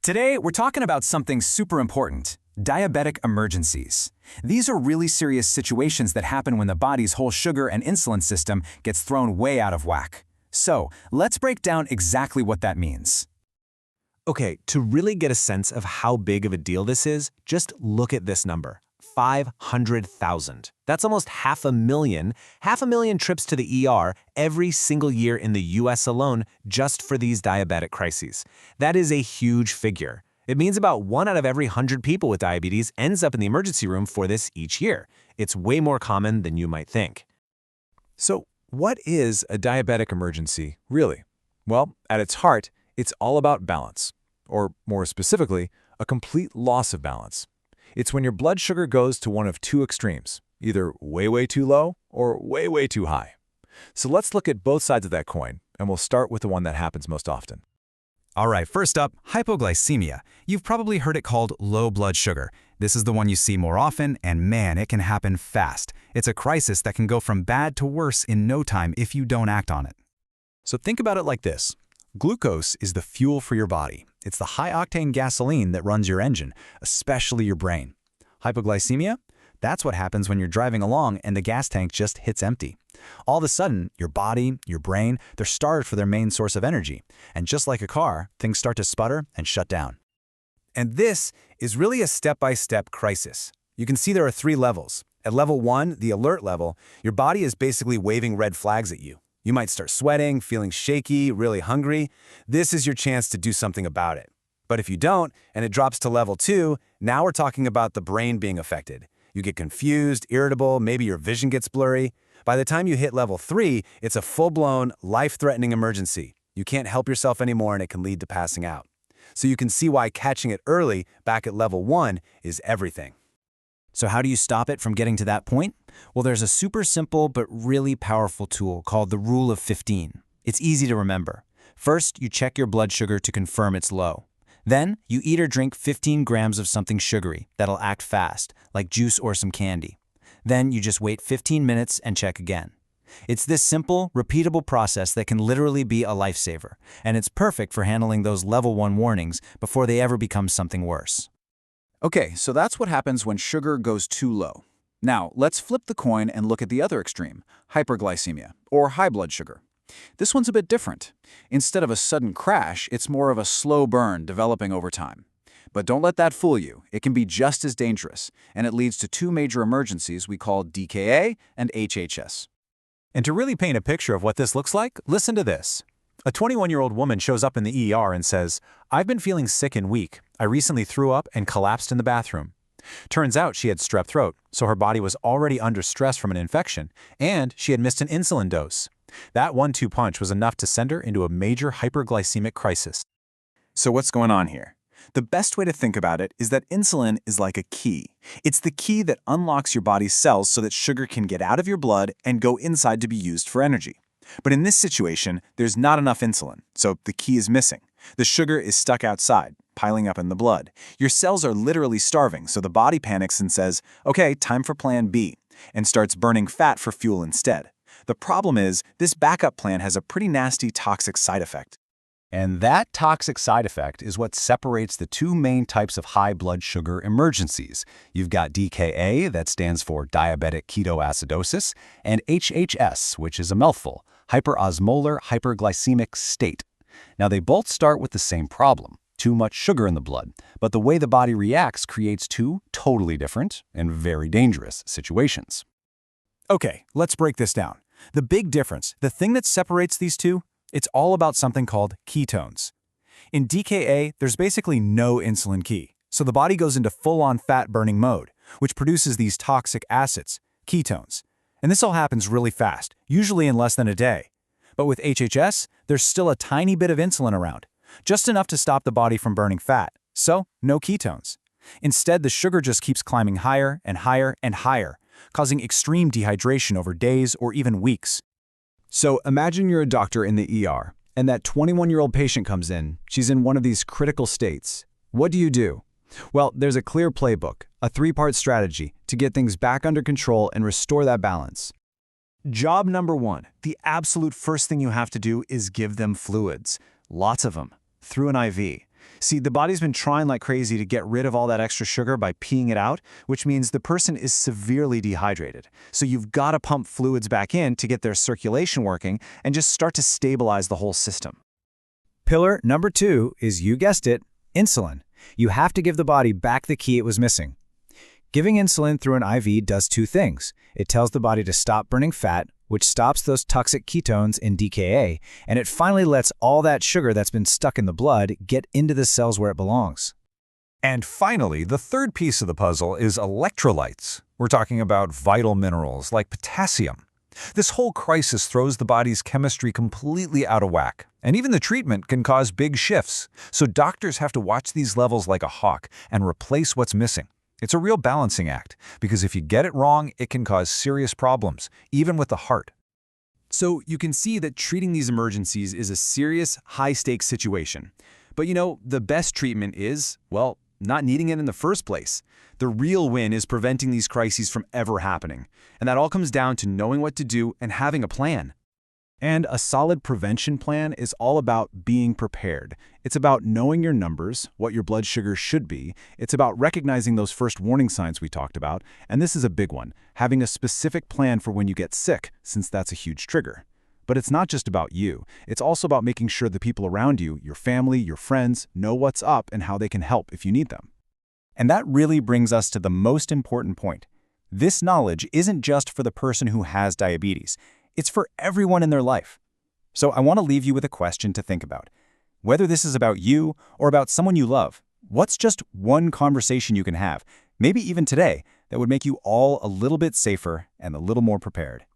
Today, we're talking about something super important: diabetic emergencies. These are really serious situations that happen when the body's whole sugar and insulin system gets thrown way out of whack. So, let's break down exactly what that means. Okay, to really get a sense of how big of a deal this is, just look at this number: 500,000. That's almost 500,000 trips to the ER every single year in the US alone just for these diabetic crises. That is a huge figure. It means about 1 out of every 100 people with diabetes ends up in the emergency room for this each year. It's way more common than you might think. So, what is a diabetic emergency, really? Well, at its heart, it's all about balance, or more specifically, a complete loss of balance. It's when your blood sugar goes to one of two extremes, either way too low or way too high. So let's look at both sides of that coin, and we'll start with the one that happens most often. All right, first up, hypoglycemia. You've probably heard it called low blood sugar. This is the one you see more often, and man, it can happen fast. It's a crisis that can go from bad to worse in no time if you don't act on it. So think about it like this. Glucose is the fuel for your body. It's the high-octane gasoline that runs your engine, especially your brain. Hypoglycemia? That's what happens when you're driving along and the gas tank just hits empty. All of a sudden, your body, your brain, they're starved for their main source of energy. And just like a car, things start to sputter and shut down. And this is really a step-by-step crisis. You can see there are 3 levels. At level 1, the alert level, your body is basically waving red flags at you. You might start sweating, feeling shaky, really hungry. This is your chance to do something about it. But if you don't, and it drops to level 2, now we're talking about the brain being affected. You get confused, irritable, maybe your vision gets blurry. By the time you hit level 3, it's a full-blown, life-threatening emergency. You can't help yourself anymore and it can lead to passing out. So you can see why catching it early, back at level 1, is everything. So how do you stop it from getting to that point? Well, there's a super simple but really powerful tool called the Rule of 15. It's easy to remember. First, you check your blood sugar to confirm it's low. Then, you eat or drink 15 grams of something sugary that'll act fast, like juice or some candy. Then, you just wait 15 minutes and check again. It's this simple, repeatable process that can literally be a lifesaver, and it's perfect for handling those level 1 warnings before they ever become something worse. Okay, so that's what happens when sugar goes too low. Now, let's flip the coin and look at the other extreme, hyperglycemia, or high blood sugar. This one's a bit different. Instead of a sudden crash, it's more of a slow burn developing over time. But don't let that fool you. It can be just as dangerous, and it leads to 2 major emergencies we call DKA and HHS. And to really paint a picture of what this looks like, listen to this. A 21-year-old woman shows up in the ER and says, "I've been feeling sick and weak. I recently threw up and collapsed in the bathroom." Turns out she had strep throat, so her body was already under stress from an infection, and she had missed an insulin dose. That 1-2 punch was enough to send her into a major hyperglycemic crisis. So what's going on here? The best way to think about it is that insulin is like a key. It's the key that unlocks your body's cells so that sugar can get out of your blood and go inside to be used for energy. But in this situation, there's not enough insulin, so the key is missing. The sugar is stuck outside, piling up in the blood. Your cells are literally starving, so the body panics and says, "Okay, time for plan B," and starts burning fat for fuel instead. The problem is, this backup plan has a pretty nasty toxic side effect. And that toxic side effect is what separates the 2 main types of high blood sugar emergencies. You've got DKA, that stands for diabetic ketoacidosis, and HHS, which is a mouthful, hyperosmolar hyperglycemic state. Now, they both start with the same problem: too much sugar in the blood, but the way the body reacts creates 2 totally different and very dangerous situations. Okay, let's break this down. The big difference, the thing that separates these 2, it's all about something called ketones. In DKA, there's basically no insulin key, so the body goes into full-on fat-burning mode, which produces these toxic acids, ketones. And this all happens really fast, usually in less than a day. But with HHS, there's still a tiny bit of insulin around, just enough to stop the body from burning fat, so no ketones. Instead, the sugar just keeps climbing higher and higher and higher, causing extreme dehydration over days or even weeks. So imagine you're a doctor in the ER, and that 21-year-old patient comes in. She's in one of these critical states. What do? Well, there's a clear playbook, a 3-part strategy to get things back under control and restore that balance. Job number 1, the absolute first thing you have to do is give them fluids. Lots of them, through an IV. See, the body's been trying like crazy to get rid of all that extra sugar by peeing it out, which means the person is severely dehydrated. So you've got to pump fluids back in to get their circulation working and just start to stabilize the whole system. Pillar number 2 is, you guessed it, insulin. You have to give the body back the key it was missing. Giving insulin through an IV does 2 things. It tells the body to stop burning fat, which stops those toxic ketones in DKA, and it finally lets all that sugar that's been stuck in the blood get into the cells where it belongs. And finally, the third piece of the puzzle is electrolytes. We're talking about vital minerals like potassium. This whole crisis throws the body's chemistry completely out of whack, and even the treatment can cause big shifts. So doctors have to watch these levels like a hawk and replace what's missing. It's a real balancing act, because if you get it wrong, it can cause serious problems, even with the heart. So you can see that treating these emergencies is a serious, high-stakes situation. But the best treatment is, well, not needing it in the first place. The real win is preventing these crises from ever happening. And that all comes down to knowing what to do and having a plan. And a solid prevention plan is all about being prepared. It's about knowing your numbers, what your blood sugar should be. It's about recognizing those first warning signs we talked about. And this is a big one, having a specific plan for when you get sick, since that's a huge trigger. But it's not just about you. It's also about making sure the people around you, your family, your friends, know what's up and how they can help if you need them. And that really brings us to the most important point. This knowledge isn't just for the person who has diabetes. It's for everyone in their life. So I want to leave you with a question to think about. Whether this is about you or about someone you love, what's just one conversation you can have, maybe even today, that would make you all a little bit safer and a little more prepared?